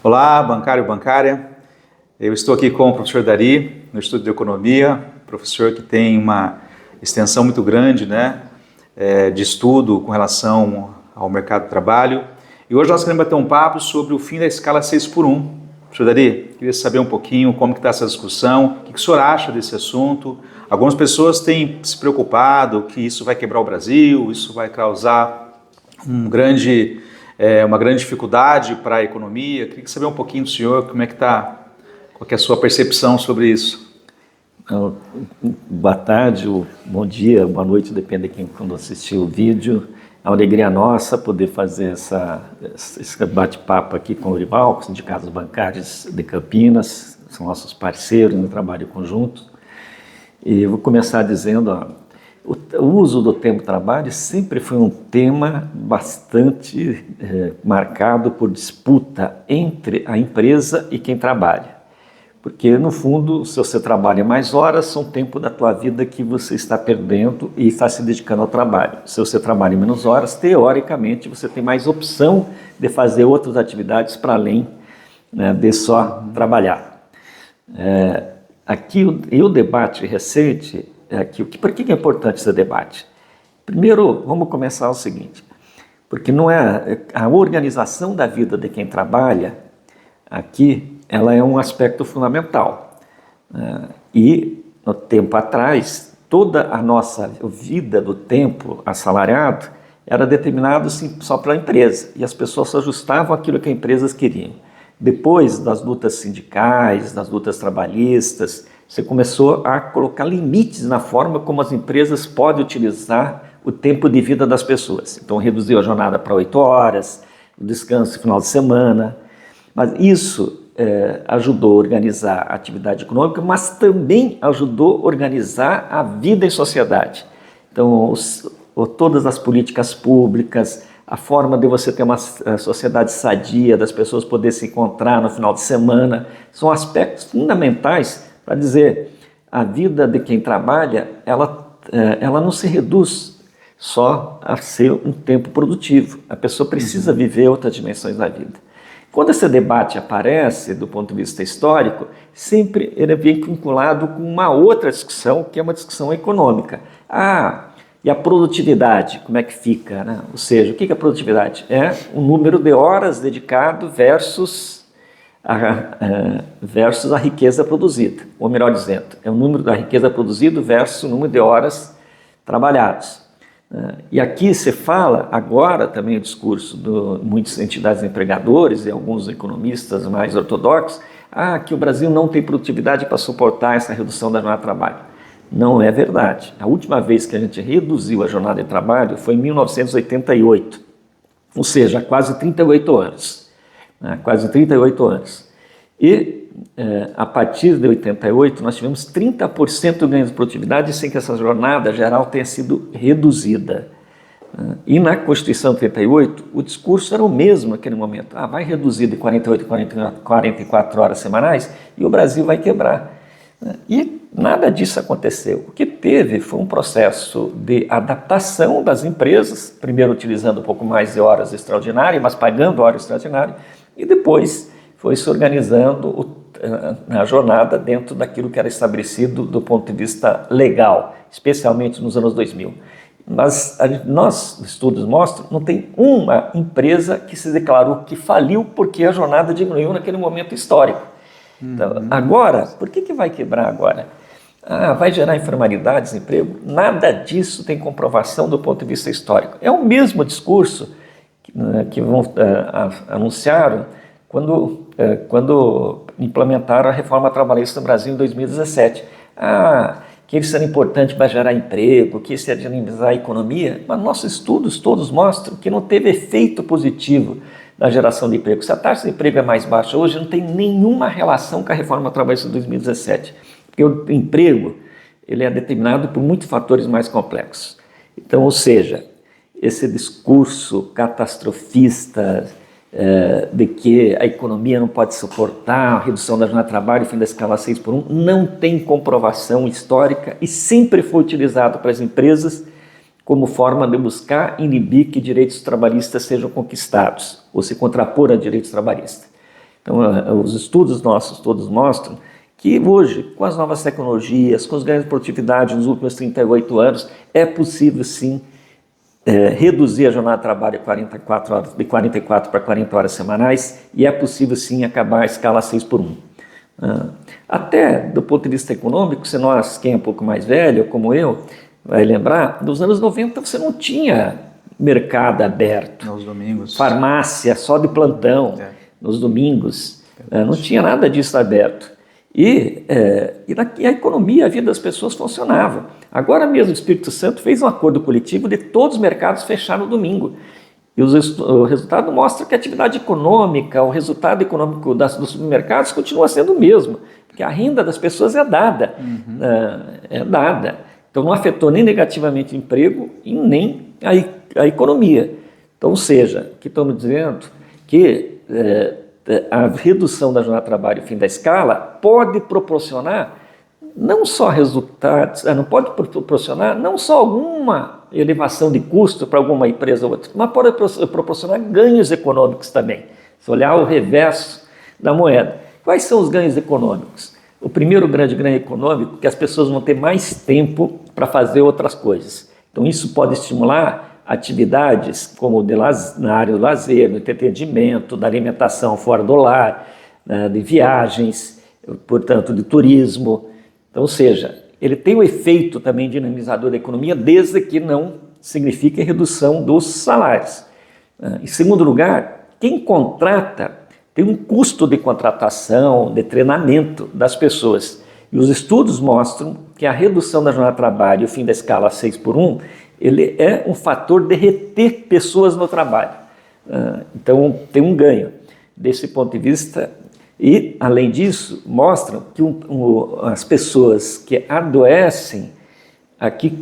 Olá, bancário e bancária. Eu estou aqui com o professor Dari, no Estudo de Economia, professor que tem uma extensão muito grande, de estudo com relação ao mercado de trabalho. E hoje nós queremos bater um papo sobre o fim da escala 6x1. Professor Dari, queria saber um pouquinho como que está essa discussão, o que o senhor acha desse assunto. Algumas pessoas têm se preocupado que isso vai quebrar o Brasil, isso vai causar uma grande dificuldade para a economia. Queria saber um pouquinho do senhor, como é que está, qual que é a sua percepção sobre isso. Boa tarde, bom dia, boa noite, depende de quem quando assistir o vídeo. É uma alegria nossa poder fazer esse bate-papo aqui com o Orival, com os sindicatos bancários de Campinas, são nossos parceiros no trabalho conjunto. E eu vou começar dizendo, o uso do tempo de trabalho sempre foi um tema bastante marcado por disputa entre a empresa e quem trabalha. Porque, no fundo, se você trabalha mais horas, são tempo da tua vida que você está perdendo e está se dedicando ao trabalho. Se você trabalha menos horas, teoricamente, você tem mais opção de fazer outras atividades para além de só trabalhar. Aqui, o debate recente, por que é importante esse debate? Primeiro, vamos começar o seguinte, porque não é a organização da vida de quem trabalha aqui, ela é um aspecto fundamental. E, no tempo atrás, toda a nossa vida do tempo assalariado era determinado só pela empresa, e as pessoas só ajustavam aquilo que as empresas queriam. Depois das lutas sindicais, das lutas trabalhistas, você começou a colocar limites na forma como as empresas podem utilizar o tempo de vida das pessoas. Então, reduziu a jornada para 8 horas, o descanso final de semana, mas isso ajudou a organizar a atividade econômica, mas também ajudou a organizar a vida em sociedade. Então, todas as políticas públicas, a forma de você ter uma sociedade sadia, das pessoas poderem se encontrar no final de semana, são aspectos fundamentais para dizer a vida de quem trabalha, ela não se reduz só a ser um tempo produtivo. A pessoa precisa viver outras dimensões da vida. Quando esse debate aparece, do ponto de vista histórico, sempre ele vem vinculado com uma outra discussão, que é uma discussão econômica. E a produtividade, como é que fica? Ou seja, o que é a produtividade? É o número de horas dedicado versus a riqueza produzida. Ou melhor dizendo, é o número da riqueza produzida versus o número de horas trabalhadas. E aqui se fala, agora também o discurso de muitas entidades empregadores e alguns economistas mais ortodoxos, que o Brasil não tem produtividade para suportar essa redução da jornada de trabalho. Não é verdade. A última vez que a gente reduziu a jornada de trabalho foi em 1988, ou seja, há quase 38 anos. Quase 38 anos. E a partir de 88 nós tivemos 30% de ganho de produtividade sem que essa jornada geral tenha sido reduzida. E na Constituição de 88 o discurso era o mesmo naquele momento. Vai reduzir de 48 a 44 horas semanais e o Brasil vai quebrar. E nada disso aconteceu. O que teve foi um processo de adaptação das empresas, primeiro utilizando um pouco mais de horas extraordinárias, mas pagando horas extraordinárias, e depois foi se organizando a jornada dentro daquilo que era estabelecido do ponto de vista legal, especialmente nos anos 2000. Mas nossos estudos mostram que não tem uma empresa que se declarou que faliu porque a jornada diminuiu naquele momento histórico. Então, agora, por que vai quebrar agora? Vai gerar informalidade, desemprego? Nada disso tem comprovação do ponto de vista histórico. É o mesmo discurso que anunciaram quando implementaram a reforma trabalhista no Brasil em 2017. Que isso era importante para gerar emprego, que isso ia dinamizar a economia, mas nossos estudos todos mostram que não teve efeito positivo na geração de emprego. Se a taxa de emprego é mais baixa hoje, não tem nenhuma relação com a reforma trabalhista de 2017, porque o emprego ele é determinado por muitos fatores mais complexos. Então, ou seja, esse discurso catastrofista de que a economia não pode suportar a redução da jornada de trabalho e fim da escala 6x1, não tem comprovação histórica e sempre foi utilizado para as empresas como forma de buscar inibir que direitos trabalhistas sejam conquistados ou se contrapor a direitos trabalhistas. Então, os estudos nossos todos mostram que hoje, com as novas tecnologias, com os ganhos de produtividade nos últimos 38 anos, é possível sim reduzir a jornada de trabalho de 44 para 40 horas semanais, e é possível sim acabar a escala 6x1. Até do ponto de vista econômico, se nós, quem é um pouco mais velho, como eu, vai lembrar, nos anos 90 você não tinha mercado aberto. Nos domingos. Farmácia só de plantão, nos domingos. Não tinha nada disso aberto. E a economia, a vida das pessoas funcionava. Agora mesmo o Espírito Santo fez um acordo coletivo de todos os mercados fechar no domingo. E o resultado mostra que a atividade econômica, o resultado econômico dos supermercados continua sendo o mesmo, porque a renda das pessoas é dada. Então não afetou nem negativamente o emprego e nem a economia. Então, ou seja, que estamos dizendo que a redução da jornada de trabalho e o fim da escala pode proporcionar não só resultados, não pode proporcionar não só alguma elevação de custo para alguma empresa ou outra, mas pode proporcionar ganhos econômicos também. Se olhar o reverso da moeda. Quais são os ganhos econômicos? O primeiro grande ganho econômico é que as pessoas vão ter mais tempo para fazer outras coisas. Então isso pode estimular atividades como na área do lazer, do entretenimento, da alimentação fora do lar, de viagens, portanto de turismo. Então, ou seja, ele tem o efeito também dinamizador da economia, desde que não signifique redução dos salários. Em segundo lugar, quem contrata tem um custo de contratação, de treinamento das pessoas. E os estudos mostram que a redução da jornada de trabalho e o fim da escala 6x1, ele é um fator de reter pessoas no trabalho. Então, tem um ganho desse ponto de vista. E, além disso, mostram que as pessoas que adoecem aqui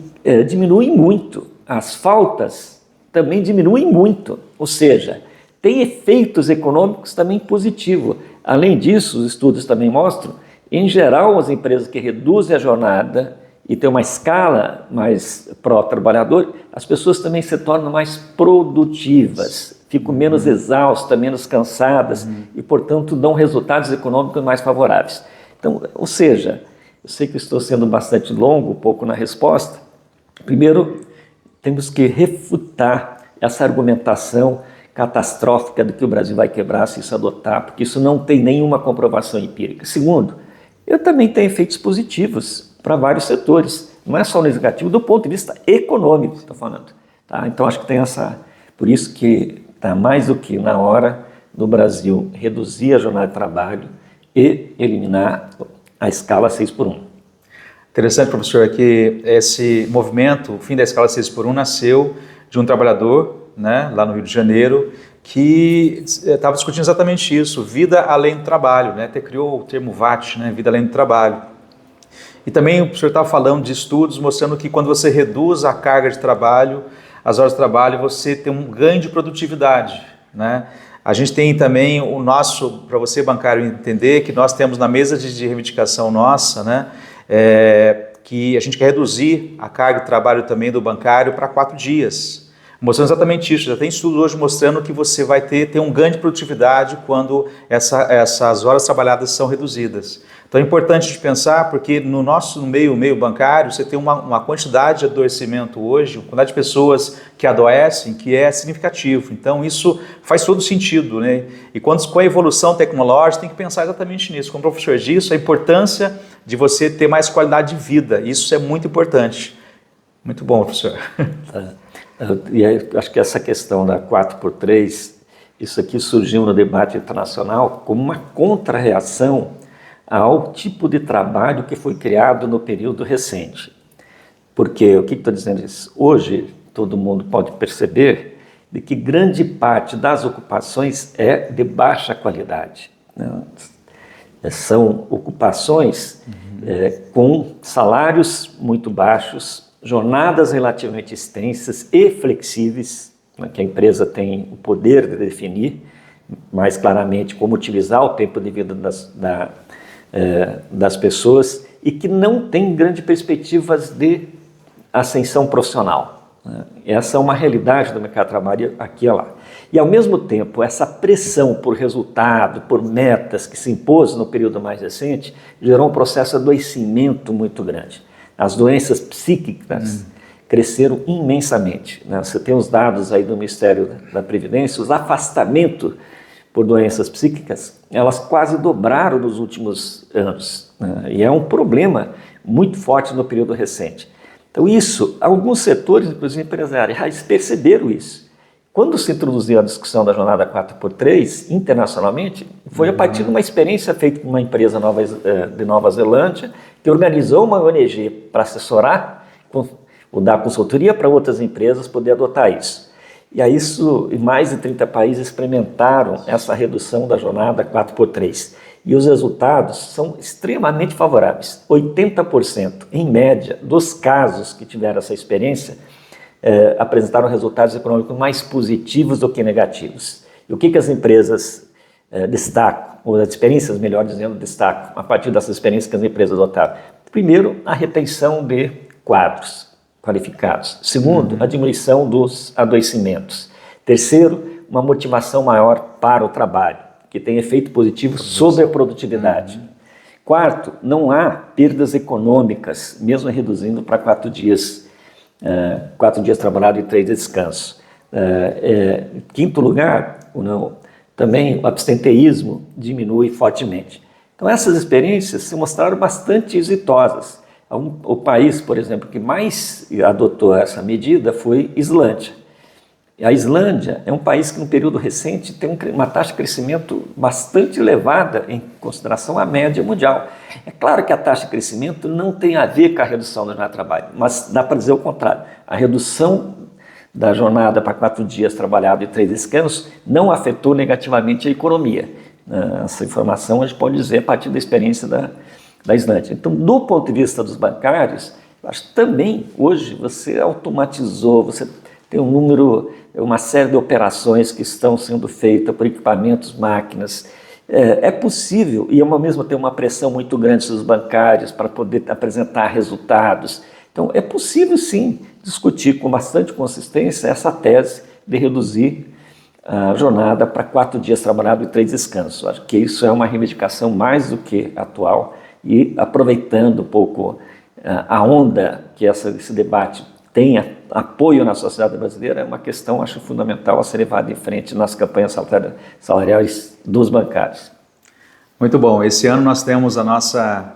diminuem muito. As faltas também diminuem muito. Ou seja, tem efeitos econômicos também positivos. Além disso, os estudos também mostram, em geral, as empresas que reduzem a jornada e têm uma escala mais pró-trabalhador, as pessoas também se tornam mais produtivas, ficam menos exaustas, menos cansadas e, portanto, dão resultados econômicos mais favoráveis. Então, ou seja, eu sei que estou sendo bastante longo, um pouco na resposta. Primeiro, temos que refutar essa argumentação catastrófica de que o Brasil vai quebrar se isso adotar, porque isso não tem nenhuma comprovação empírica. Segundo, eu também tenho efeitos positivos para vários setores, não é só no negativo, do ponto de vista econômico, estou falando. Tá? Então, acho que tem por isso que está mais do que na hora do Brasil reduzir a jornada de trabalho e eliminar a escala 6x1. Interessante, professor, que esse movimento, o fim da escala 6x1, nasceu de um trabalhador, né, lá no Rio de Janeiro, que estava discutindo exatamente isso, vida além do trabalho, né, até criou o termo VAT, né, vida além do trabalho. E também o professor estava falando de estudos mostrando que quando você reduz a carga de trabalho, as horas de trabalho, você tem um ganho de produtividade, né? A gente tem também o nosso, para você bancário entender, que nós temos na mesa de reivindicação nossa, né, que a gente quer reduzir a carga de trabalho também do bancário para 4 dias. Mostrando exatamente isso, já tem estudo hoje mostrando que você vai ter um ganho de produtividade quando essas horas trabalhadas são reduzidas. Então é importante de pensar, porque no meio bancário, você tem uma quantidade de adoecimento hoje, uma quantidade de pessoas que adoecem, que é significativo. Então isso faz todo sentido, né? E com a evolução tecnológica, tem que pensar exatamente nisso. Como o professor disse, a importância de você ter mais qualidade de vida, isso é muito importante. Muito bom, professor. E aí, acho que essa questão da 4x3, isso aqui surgiu no debate internacional como uma contra-reação ao tipo de trabalho que foi criado no período recente. Porque, o que estou dizendo isso? Hoje, todo mundo pode perceber de que grande parte das ocupações é de baixa qualidade, né? São ocupações com salários muito baixos, jornadas relativamente extensas e flexíveis, né, que a empresa tem o poder de definir mais claramente como utilizar o tempo de vida das pessoas e que não tem grandes perspectivas de ascensão profissional. né? Essa é uma realidade do mercado de trabalho aqui e lá. E, ao mesmo tempo, essa pressão por resultado, por metas que se impôs no período mais recente, gerou um processo de adoecimento muito grande. As doenças psíquicas cresceram imensamente, né? Você tem os dados aí do Ministério da Previdência, os afastamentos por doenças psíquicas, elas quase dobraram nos últimos anos, né? E é um problema muito forte no período recente. Então isso, alguns setores, inclusive empresariais, perceberam isso. Quando se introduziu a discussão da jornada 4x3 internacionalmente, foi a partir de uma experiência feita por uma empresa de Nova Zelândia, que organizou uma ONG para assessorar, ou dar consultoria para outras empresas poder adotar isso. E aí mais de 30 países experimentaram essa redução da jornada 4x3. E os resultados são extremamente favoráveis. 80%, em média, dos casos que tiveram essa experiência, apresentaram resultados econômicos mais positivos do que negativos. E o que as empresas destacam, ou as experiências, melhor dizendo, destacam, a partir dessas experiências que as empresas adotaram? Primeiro, a retenção de quadros qualificados. Segundo, a diminuição dos adoecimentos. Terceiro, uma motivação maior para o trabalho, que tem efeito positivo sobre a produtividade. Quarto, não há perdas econômicas, mesmo reduzindo para 4 dias. 4 dias trabalhado e 3 de descanso. Em quinto lugar, também o abstenteísmo diminui fortemente. Então essas experiências se mostraram bastante exitosas. O país, por exemplo, que mais adotou essa medida foi Islândia. A Islândia é um país que no período recente tem uma taxa de crescimento bastante elevada em consideração à média mundial. É claro que a taxa de crescimento não tem a ver com a redução da jornada de trabalho, mas dá para dizer o contrário. A redução da jornada para 4 dias trabalhado e 3 descansos não afetou negativamente a economia. Essa informação a gente pode dizer a partir da experiência da Islândia. Então, do ponto de vista dos bancários, acho que também hoje você automatizou, você tem uma série de operações que estão sendo feitas por equipamentos, máquinas. É possível, e ao mesmo tempo uma pressão muito grande sobre os bancários para poder apresentar resultados. Então, é possível sim discutir com bastante consistência essa tese de reduzir a jornada para 4 dias trabalhado e 3 descansos. Acho que isso é uma reivindicação mais do que atual e aproveitando um pouco a onda que esse debate tem apoio na sociedade brasileira, é uma questão, acho, fundamental a ser levada em frente nas campanhas salariais dos bancários. Muito bom. Esse ano nós temos a nossa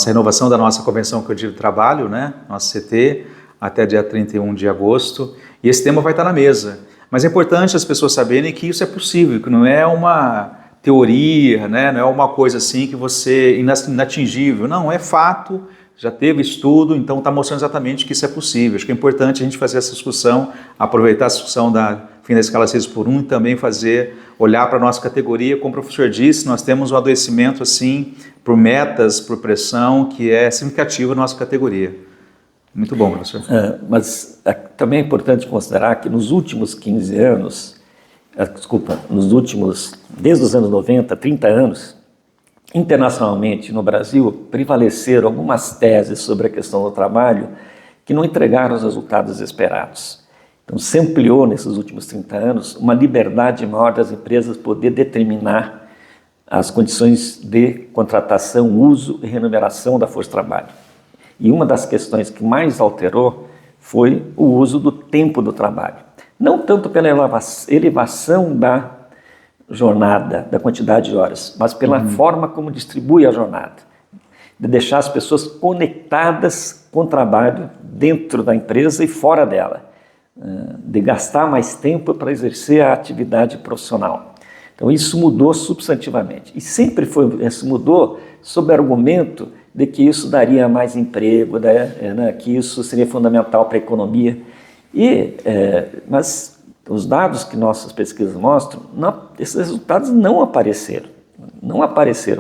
renovação da nossa Convenção Coletiva de Trabalho, né? Nosso CT, até dia 31 de agosto, e esse tema vai estar na mesa. Mas é importante as pessoas saberem que isso é possível, que não é uma teoria, né? Não é uma coisa assim que você inatingível, não, é fato. Já teve estudo, então está mostrando exatamente que isso é possível. Acho que é importante a gente fazer essa discussão, aproveitar a discussão da fim da escala 6x1 e também olhar para a nossa categoria. Como o professor disse, nós temos um adoecimento assim, por metas, por pressão, que é significativo na nossa categoria. Muito bom, professor. Mas também é importante considerar que nos últimos 15 anos, desde os anos 90, 30 anos, internacionalmente, no Brasil, prevaleceram algumas teses sobre a questão do trabalho que não entregaram os resultados esperados. Então, se ampliou nesses últimos 30 anos uma liberdade maior das empresas poder determinar as condições de contratação, uso e remuneração da força de trabalho. E uma das questões que mais alterou foi o uso do tempo do trabalho. Não tanto pela elevação da jornada, da quantidade de horas, mas pela forma como distribui a jornada, de deixar as pessoas conectadas com o trabalho dentro da empresa e fora dela, de gastar mais tempo para exercer a atividade profissional. Então isso mudou substantivamente, e sempre isso mudou sob o argumento de que isso daria mais emprego, que isso seria fundamental para a economia, mas os dados que nossas pesquisas mostram, esses resultados não apareceram.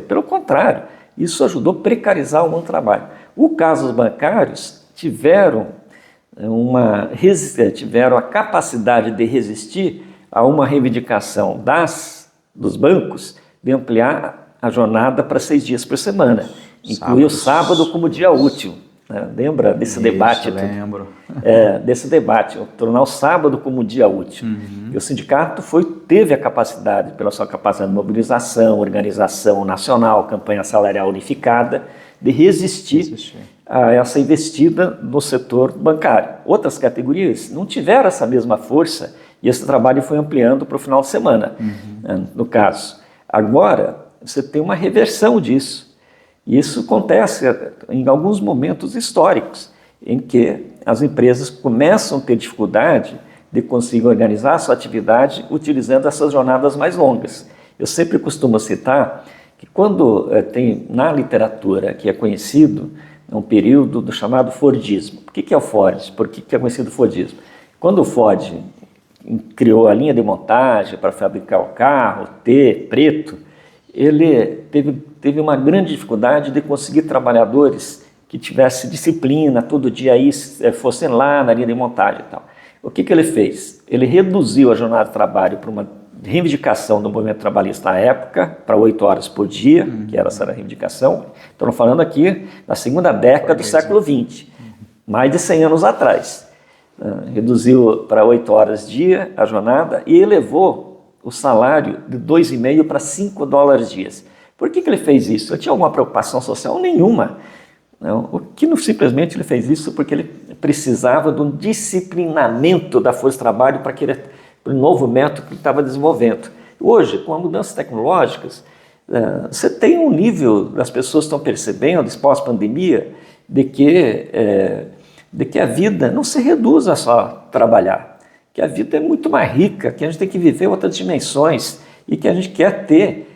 Pelo contrário, isso ajudou a precarizar o mundo do trabalho. O caso dos bancários tiveram a capacidade de resistir a uma reivindicação dos bancos de ampliar a jornada para 6 dias por semana, incluir o sábado como dia útil. né? Lembra desse debate? Lembro. Desse debate, tornar o sábado como um dia útil. E o sindicato teve a capacidade, pela sua capacidade de mobilização, organização nacional, campanha salarial unificada, de resistir a essa investida no setor bancário. Outras categorias não tiveram essa mesma força e esse trabalho foi ampliando para o final de semana, no caso. Agora, você tem uma reversão disso. E isso acontece em alguns momentos históricos, em que as empresas começam a ter dificuldade de conseguir organizar a sua atividade utilizando essas jornadas mais longas. Eu sempre costumo citar que quando tem na literatura que é conhecido um período do chamado Fordismo. O que é o Ford? Por que é conhecido o Fordismo? Quando o Ford criou a linha de montagem para fabricar o carro T preto, ele teve uma grande dificuldade de conseguir trabalhadores que tivessem disciplina, todo dia aí fossem lá na linha de montagem e tal. O que ele fez? Ele reduziu a jornada de trabalho para uma reivindicação do movimento trabalhista à época, para 8 horas por dia, que era essa reivindicação. Estamos falando aqui da segunda década do século XX, mais de 100 anos atrás. Reduziu para 8 horas dia a jornada e elevou o salário de 2,5 para $5 dias. Por que ele fez isso? Ele tinha alguma preocupação social? Nenhuma. Não, simplesmente ele fez isso porque ele precisava de um disciplinamento da força de trabalho para aquele novo método que ele estava desenvolvendo. Hoje, com as mudanças tecnológicas, você tem um nível, as pessoas estão percebendo, pós-pandemia, de que a vida não se reduz a só trabalhar, que a vida é muito mais rica, que a gente tem que viver outras dimensões e que a gente quer ter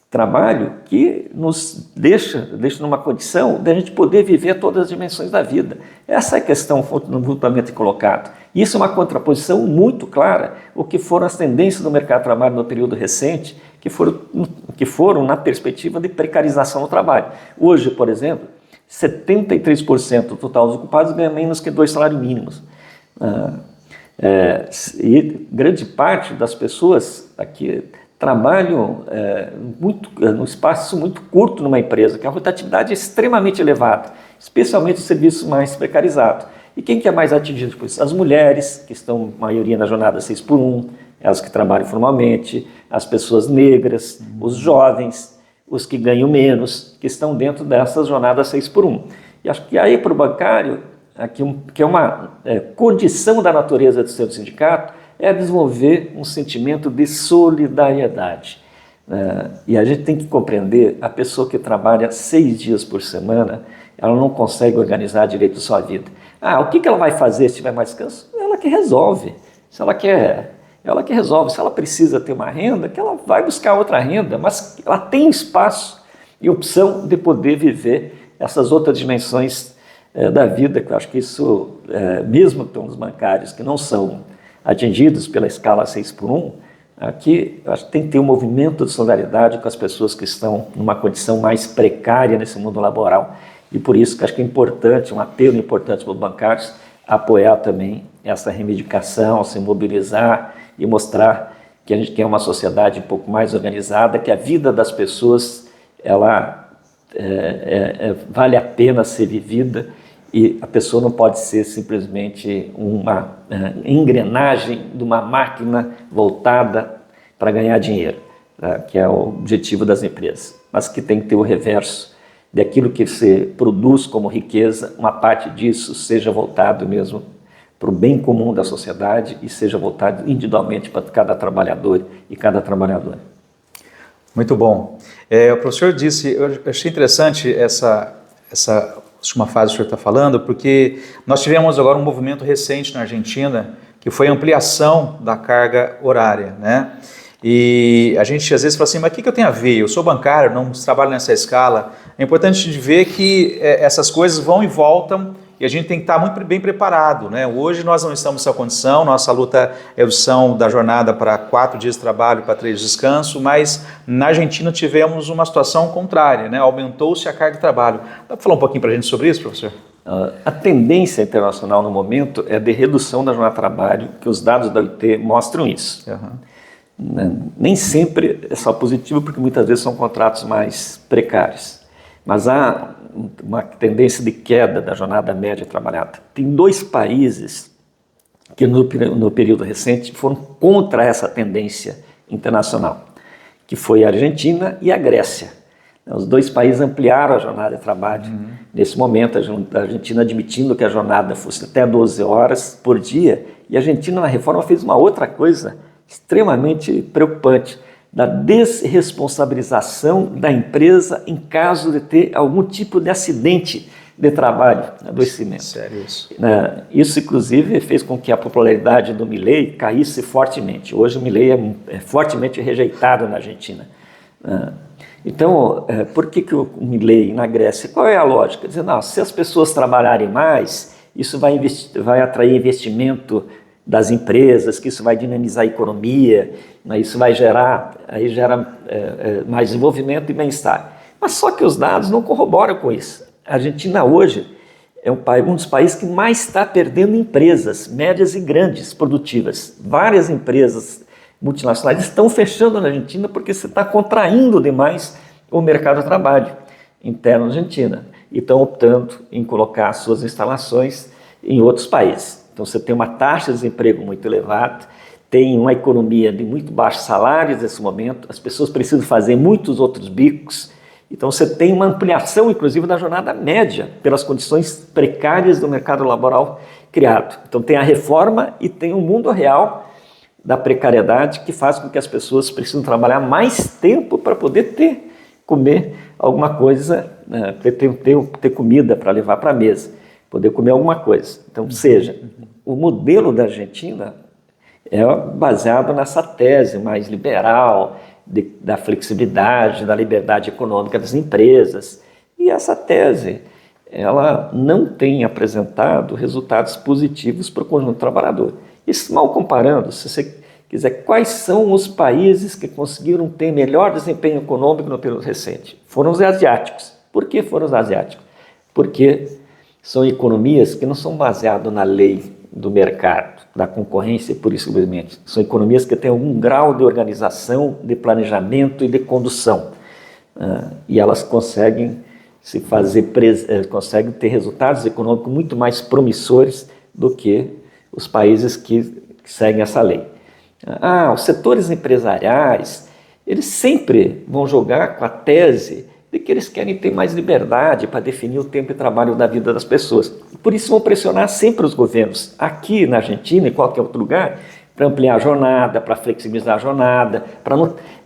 trabalho que nos deixa numa condição de a gente poder viver todas as dimensões da vida. Essa é a questão mutuamente colocada. Isso é uma contraposição muito clara o que foram as tendências do mercado de trabalho no período recente, que foram na perspectiva de precarização do trabalho. Hoje, por exemplo, 73% do total dos ocupados ganha menos que 2 salários mínimos. E grande parte das pessoas aqui trabalham num espaço muito curto numa empresa, que a rotatividade é extremamente elevada, especialmente os serviços mais precarizados. E quem que é mais atingido por isso? As mulheres, que estão, maioria na jornada 6x1, elas que trabalham formalmente, as pessoas negras, os jovens, os que ganham menos, que estão dentro dessas jornadas 6x1. E acho que aí para o bancário, que é uma condição da natureza do seu sindicato, é desenvolver um sentimento de solidariedade. E a gente tem que compreender, a pessoa que trabalha 6 dias por semana, ela não consegue organizar direito a sua vida. O que ela vai fazer se tiver mais descanso? Ela que resolve. Ela que resolve. Se ela precisa ter uma renda, que ela vai buscar outra renda, mas ela tem espaço e opção de poder viver essas outras dimensões da vida, que eu acho que isso, mesmo para os bancários que não são atingidos pela escala 6x1, aqui eu acho que tem que ter um movimento de solidariedade com as pessoas que estão numa condição mais precária nesse mundo laboral. E por isso que acho que é importante, um apelo importante para os bancários, apoiar também essa reivindicação, se mobilizar e mostrar que a gente quer uma sociedade um pouco mais organizada, que a vida das pessoas vale a pena ser vivida e a pessoa não pode ser simplesmente uma engrenagem de uma máquina voltada para ganhar dinheiro, que é o objetivo das empresas, mas que tem que ter o reverso daquilo que se produz como riqueza, uma parte disso seja voltado mesmo para o bem comum da sociedade e seja voltado individualmente para cada trabalhador e cada trabalhadora. Muito bom. O professor disse, eu achei interessante essa última fase que o senhor está falando, porque nós tivemos agora um movimento recente na Argentina, que foi a ampliação da carga horária, né? E a gente às vezes fala assim, mas o que eu tenho a ver? Eu sou bancário, não trabalho nessa escala. É importante de ver que essas coisas vão e voltam e a gente tem que estar muito bem preparado, né? Hoje nós não estamos nessa condição, nossa luta é a redução da jornada para 4 dias de trabalho, para 3 de descanso, mas na Argentina tivemos uma situação contrária, né? Aumentou-se a carga de trabalho. Dá para falar um pouquinho para a gente sobre isso, professor? A tendência internacional no momento é de redução da jornada de trabalho, que os dados da OIT mostram isso. Nem sempre é só positivo, porque muitas vezes são contratos mais precários. mas há uma tendência de queda da jornada média trabalhada. Tem 2 países que no período recente foram contra essa tendência internacional, que foi a Argentina e a Grécia. Os 2 países ampliaram a jornada de trabalho. Nesse momento, a Argentina admitindo que a jornada fosse até 12 horas por dia, e a Argentina, na reforma, fez uma outra coisa extremamente preocupante, da desresponsabilização da empresa em caso de ter algum tipo de acidente de trabalho, adoecimento. Sério isso? Isso, inclusive, fez com que a popularidade do Milei caísse fortemente. Hoje o Milei é fortemente rejeitado na Argentina. Então, por que o Milei na Grécia? Qual é a lógica? Dizer, não, se as pessoas trabalharem mais, isso vai atrair investimento das empresas, que isso vai dinamizar a economia, isso vai gera mais desenvolvimento e bem-estar. Mas só que os dados não corroboram com isso. A Argentina hoje é um dos países que mais está perdendo empresas médias e grandes, produtivas. Várias empresas multinacionais estão fechando na Argentina porque você está contraindo demais o mercado de trabalho interno na Argentina e estão optando em colocar suas instalações em outros países. Então você tem uma taxa de desemprego muito elevada, tem uma economia de muito baixos salários nesse momento, as pessoas precisam fazer muitos outros bicos, então você tem uma ampliação inclusive da jornada média pelas condições precárias do mercado laboral criado. Então tem a reforma e tem o mundo real da precariedade que faz com que as pessoas precisam trabalhar mais tempo para poder comer alguma coisa, ter comida para levar para a mesa, poder comer alguma coisa. Então, seja, o modelo da Argentina é baseado nessa tese mais liberal, da flexibilidade, da liberdade econômica das empresas. E essa tese, ela não tem apresentado resultados positivos para o conjunto trabalhador. Isso mal comparando, se você quiser, quais são os países que conseguiram ter melhor desempenho econômico no período recente? Foram os asiáticos. Por que foram os asiáticos? Porque são economias que não são baseadas na lei do mercado, da concorrência, por isso simplesmente. São economias que têm algum grau de organização, de planejamento e de condução. E elas conseguem conseguem ter resultados econômicos muito mais promissores do que os países que seguem essa lei. Os setores empresariais, eles sempre vão jogar com a tese de que eles querem ter mais liberdade para definir o tempo de trabalho da vida das pessoas. Por isso vão pressionar sempre os governos, aqui na Argentina e em qualquer outro lugar, para ampliar a jornada, para flexibilizar a jornada, para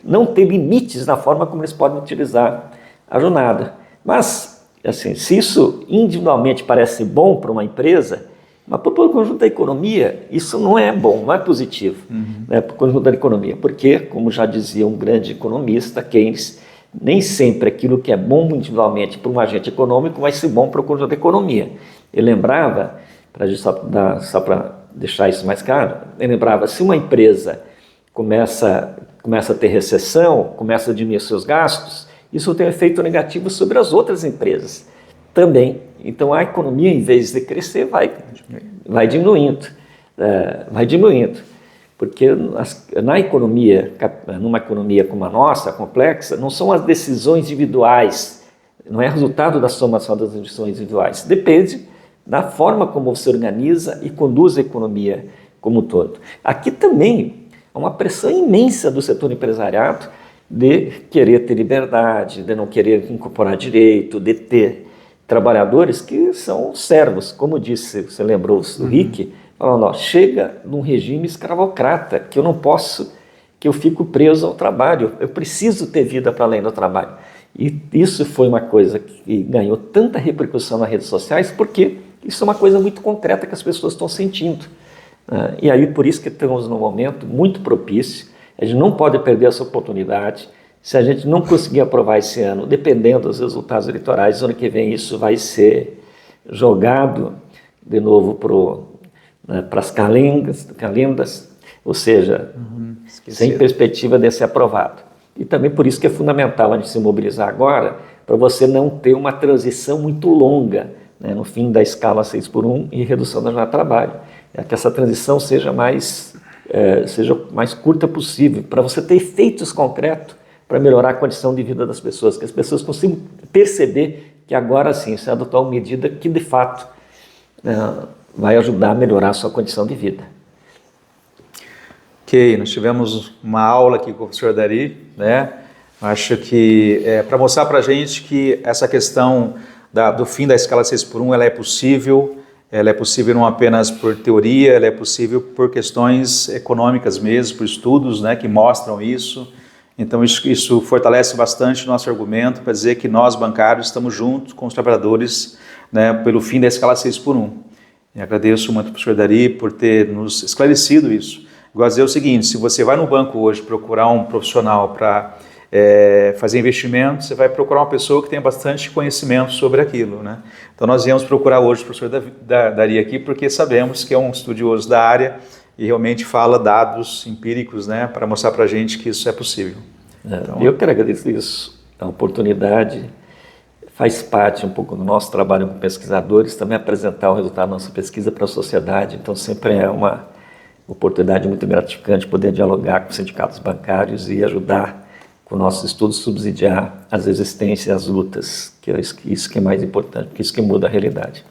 não ter limites na forma como eles podem utilizar a jornada. Mas, assim, se isso individualmente parece bom para uma empresa, mas para o conjunto da economia, isso não é bom, não é positivo, para o conjunto da economia, porque, como já dizia um grande economista, Keynes, nem sempre aquilo que é bom individualmente para um agente econômico vai ser bom para o conjunto da economia. Ele lembrava, só para deixar isso mais claro, ele lembrava, se uma empresa começa a ter recessão, começa a diminuir seus gastos, isso tem um efeito negativo sobre as outras empresas também. Então a economia, em vez de crescer, vai diminuindo, porque na economia, numa economia como a nossa, complexa, não são as decisões individuais, não é resultado da somação das decisões individuais, depende da forma como você organiza e conduz a economia como um todo. Aqui também há uma pressão imensa do setor empresariado de querer ter liberdade, de não querer incorporar direito, de ter trabalhadores que são servos, como disse, você lembrou do Rick, falando, chega num regime escravocrata, que eu não posso, que eu fico preso ao trabalho, eu preciso ter vida para além do trabalho. E isso foi uma coisa que ganhou tanta repercussão nas redes sociais, porque isso é uma coisa muito concreta que as pessoas estão sentindo. E aí, por isso que estamos num momento muito propício, a gente não pode perder essa oportunidade. Se a gente não conseguir aprovar esse ano, dependendo dos resultados eleitorais, ano que vem isso vai ser jogado de novo para as calendas, ou seja, sem perspectiva de ser aprovado. E também por isso que é fundamental a gente se mobilizar agora, para você não ter uma transição muito longa, né, no fim da escala 6x1 e redução da jornada de trabalho. É que essa transição seja mais curta possível, para você ter efeitos concretos para melhorar a condição de vida das pessoas, que as pessoas consigam perceber que agora sim se adotar uma medida que de fato vai ajudar a melhorar a sua condição de vida. Ok, nós tivemos uma aula aqui com o professor Dari, né? Acho que para mostrar para a gente que essa questão do fim da escala 6x1, ela é possível não apenas por teoria, ela é possível por questões econômicas mesmo, por estudos, né, que mostram isso. Então isso fortalece bastante o nosso argumento para dizer que nós, bancários, estamos juntos com os trabalhadores, né, pelo fim da escala 6x1. E agradeço muito ao professor Dari por ter nos esclarecido isso. Gosto de dizer o seguinte, se você vai no banco hoje procurar um profissional para fazer investimento, você vai procurar uma pessoa que tenha bastante conhecimento sobre aquilo, né? Então nós viemos procurar hoje o professor Dari aqui porque sabemos que é um estudioso da área e realmente fala dados empíricos, né, para mostrar para a gente que isso é possível. Então, eu quero agradecer isso, a oportunidade, faz parte um pouco do nosso trabalho como pesquisadores, também apresentar o resultado da nossa pesquisa para a sociedade, então sempre é uma oportunidade muito gratificante poder dialogar com sindicatos bancários e ajudar com nossos estudos subsidiar as existências e as lutas, que é isso que é mais importante, porque isso que muda a realidade.